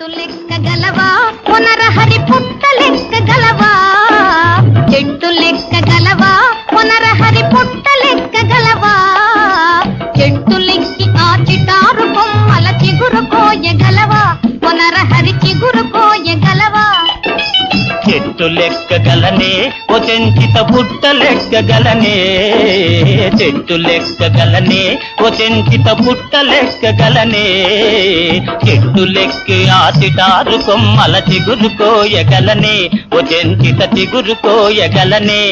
చెట్టు లెక్క గలవా పునరహరి పుట్ట లెక్క గలవా చెట్టు లెక్క గలవా పునరహరి పుట్ట లెక్క గలవా చెట్టు లెక్కి ఆ చిటారు కొమ్మల చిగురు కోయగలవా పునరహరి చిగురు కోయగలవా చెట్టు లెక్కగలనే ఓ చెంచిత పుట్ట లెక్కగలనే చెట్టు లెక్కగలనే ఓ చెంచిత పుట్ట లెక్కగలనే చెట్టు లెక్కి ఆటిటారు కొమ్మల చిగురు కోయగలనే ఓ చెంచిత చిగురు కోయగలనే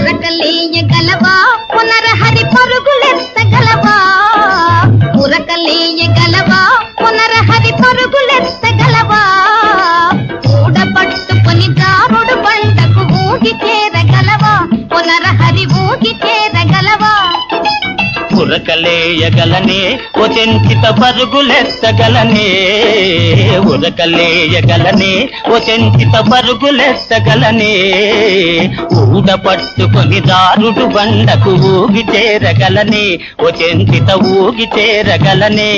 ఉరకలేయగలవా పునరహరి పరుగులెత్తగలవా ఉరకలేయగలవా పునరహరి పరుగులెత్తగలవా ఊడపట్టుకొని దారుడు బండకు ఊగి చేరగలవా పునరహరి ఊగి చేరగలవా ఉరకలేయగలనే ఓ చెంచిత పరుగులెత్తగలనే ఉరకలేయగలనే ఓ చెంచిత పరుగులెత్తగలనే ఊడ పట్టుకొని దారుడు బండకు ఊగి చేరగలనే ఓ చెంచిత ఊగి చేరగలనే